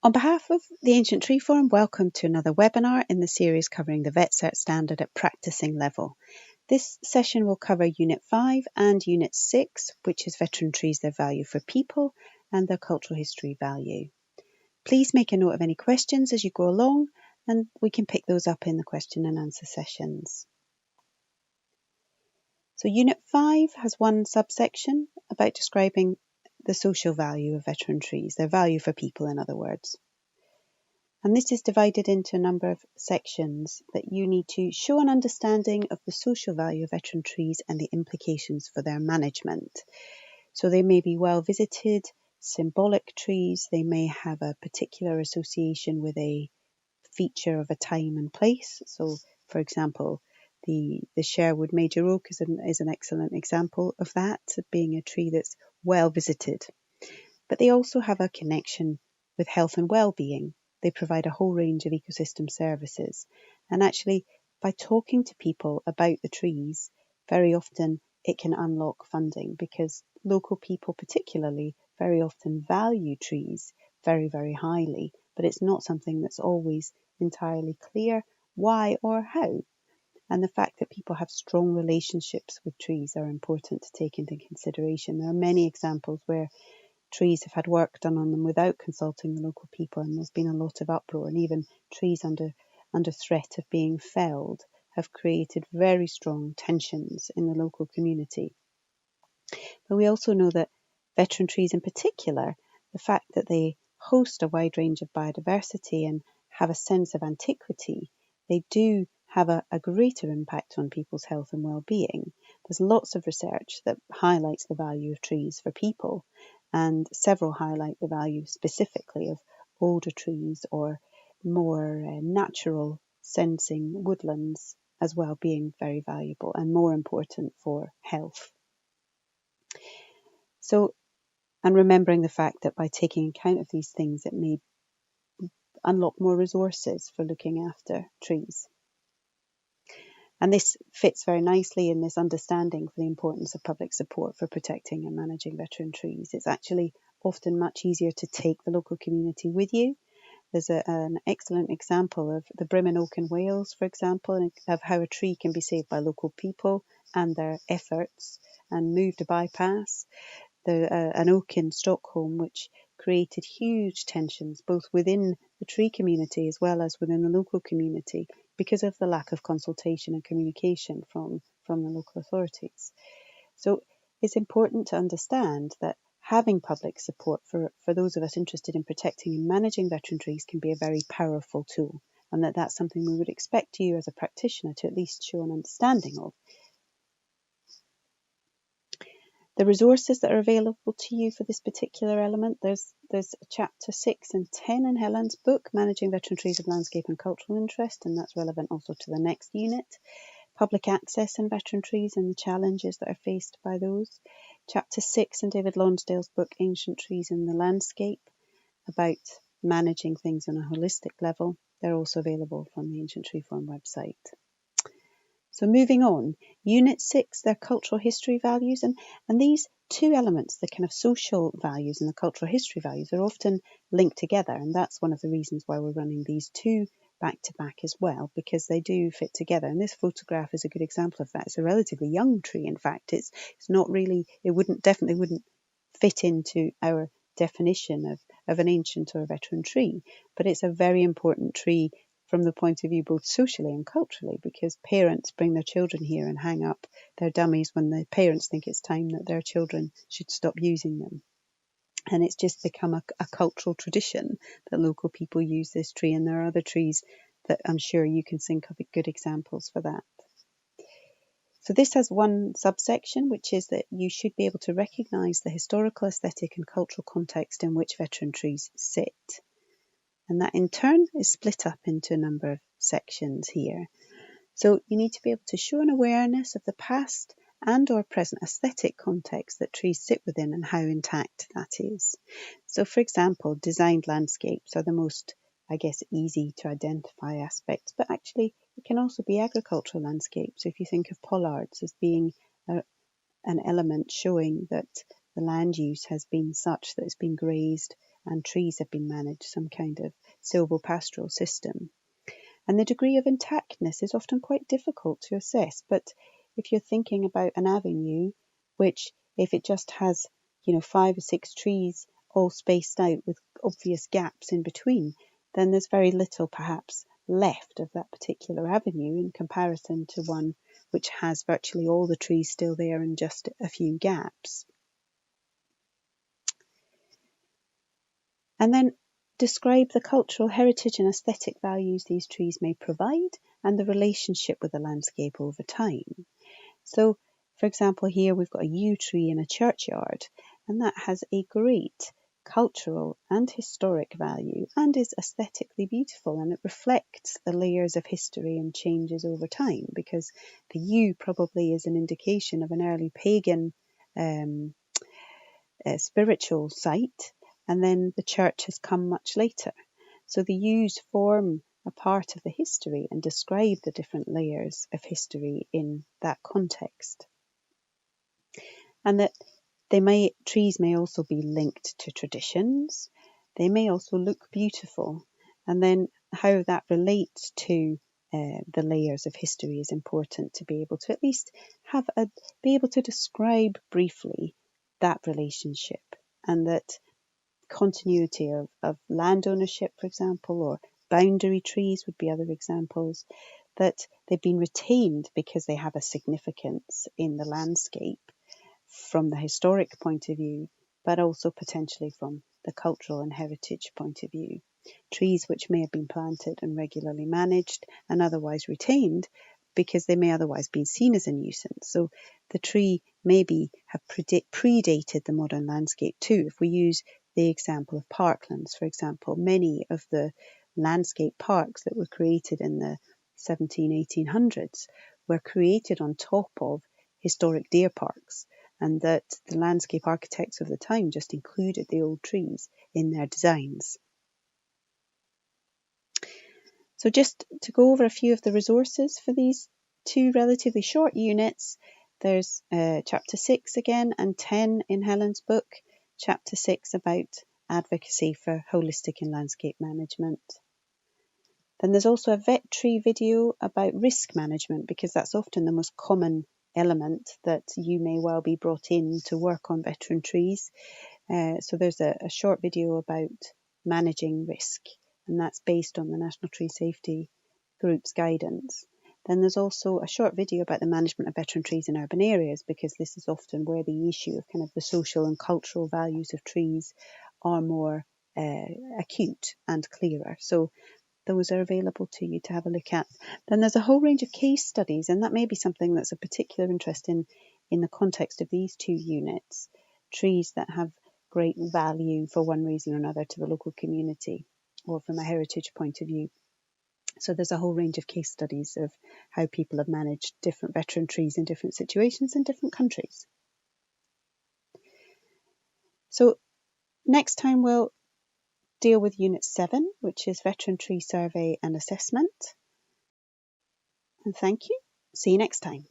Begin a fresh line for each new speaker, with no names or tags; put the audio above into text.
On behalf of the Ancient Tree Forum, welcome to another webinar in the series covering the VetCert standard at practicing level. This session will cover Unit 5 and Unit 6, which is Veteran Trees, their value for people and their cultural history value. Please make a note of any questions as you go along, and we can pick those up in the question and answer sessions. So Unit 5 has one subsection about describing the social value of veteran trees, their value for people, in other words. And this is divided into a number of sections that you need to show an understanding of the social value of veteran trees and the implications for their management. So they may be well visited, symbolic trees, they may have a particular association with a feature of a time and place. So, for example, the Sherwood Major Oak is an excellent example of that, being a tree that's well visited. But they also have a connection with health and well-being. They provide a whole range of ecosystem services. And actually, by talking to people about the trees, very often it can unlock funding, because local people particularly very often value trees very, very highly, but it's not something that's always entirely clear why or how. And the fact that people have strong relationships with trees are important to take into consideration. There are many examples where trees have had work done on them without consulting the local people, and there's been a lot of uproar, and even trees under threat of being felled have created very strong tensions in the local community. But we also know that veteran trees in particular, the fact that they host a wide range of biodiversity and have a sense of antiquity, they do have a greater impact on people's health and well-being. There's lots of research that highlights the value of trees for people, and several highlight the value specifically of older trees or more natural sensing woodlands as well, being very valuable and more important for health. So, and remembering the fact that by taking account of these things, it may unlock more resources for looking after trees. And this fits very nicely in this understanding for the importance of public support for protecting and managing veteran trees. It's actually often much easier to take the local community with you. There's an excellent example of the Brimmen Oak in Wales, for example, of how a tree can be saved by local people and their efforts and moved a bypass. An oak in Stockholm, which created huge tensions both within the tree community as well as within the local community because of the lack of consultation and communication from the local authorities. So it's important to understand that having public support for those of us interested in protecting and managing veteran trees can be a very powerful tool, and that's something we would expect you as a practitioner to at least show an understanding of. The resources that are available to you for this particular element, there's chapter 6 and 10 in Helen's book, Managing Veteran Trees of Landscape and Cultural Interest, and that's relevant also to the next unit. Public access in veteran trees and the challenges that are faced by those. Chapter 6 in David Lonsdale's book, Ancient Trees in the Landscape, about managing things on a holistic level. They're also available from the Ancient Tree Forum website. So moving on, Unit 6, their cultural history values, and these two elements, the kind of social values and the cultural history values, are often linked together, and that's one of the reasons why we're running these two back to back as well, because they do fit together. And this photograph is a good example of that. It's a relatively young tree, in fact. It's not really, it definitely wouldn't fit into our definition of an ancient or a veteran tree, but it's a very important tree from the point of view both socially and culturally, because parents bring their children here and hang up their dummies when the parents think it's time that their children should stop using them. And it's just become a cultural tradition that local people use this tree, and there are other trees that I'm sure you can think of good examples for that. So this has one subsection, which is that you should be able to recognise the historical, aesthetic and cultural context in which veteran trees sit. And that in turn is split up into a number of sections here. So you need to be able to show an awareness of the past and or present aesthetic context that trees sit within and how intact that is. So for example, designed landscapes are the most, easy to identify aspects, but actually it can also be agricultural landscapes. So if you think of pollards as being an element showing that the land use has been such that it's been grazed and trees have been managed, some kind of silvopastoral system. And the degree of intactness is often quite difficult to assess. But if you're thinking about an avenue, which if it just has, 5 or 6 trees all spaced out with obvious gaps in between, then there's very little perhaps left of that particular avenue in comparison to one which has virtually all the trees still there and just a few gaps. And then describe the cultural heritage and aesthetic values these trees may provide and the relationship with the landscape over time. So, for example, here we've got a yew tree in a churchyard, and that has a great cultural and historic value and is aesthetically beautiful, and it reflects the layers of history and changes over time, because the yew probably is an indication of an early pagan spiritual site, and then the church has come much later. So the yews form a part of the history and describe the different layers of history in that context. And that trees may also be linked to traditions. They may also look beautiful. And then how that relates to the layers of history is important to be able to at least be able to describe briefly that relationship, and that continuity of land ownership, for example, or boundary trees would be other examples, that they've been retained because they have a significance in the landscape from the historic point of view, but also potentially from the cultural and heritage point of view. Trees which may have been planted and regularly managed and otherwise retained because they may otherwise be seen as a nuisance. So the tree maybe have predated the modern landscape too. If we use the example of parklands, for example, many of the landscape parks that were created in the 1800s were created on top of historic deer parks, and that the landscape architects of the time just included the old trees in their designs. So just to go over a few of the resources for these two relatively short units, there's chapter 6 again and 10 in Helen's book. Chapter 6 about advocacy for holistic and landscape management. Then there's also a vet tree video about risk management, because that's often the most common element that you may well be brought in to work on veteran trees. So there's a short video about managing risk, and that's based on the National Tree Safety Group's guidance. Then there's also a short video about the management of veteran trees in urban areas, because this is often where the issue of kind of the social and cultural values of trees are more acute and clearer. So those are available to you to have a look at. Then there's a whole range of case studies, and that may be something that's of particular interest in the context of these two units. Trees that have great value for one reason or another to the local community, or from a heritage point of view. So there's a whole range of case studies of how people have managed different veteran trees in different situations in different countries. So next time we'll deal with Unit 7, which is Veteran Tree Survey and Assessment. And thank you. See you next time.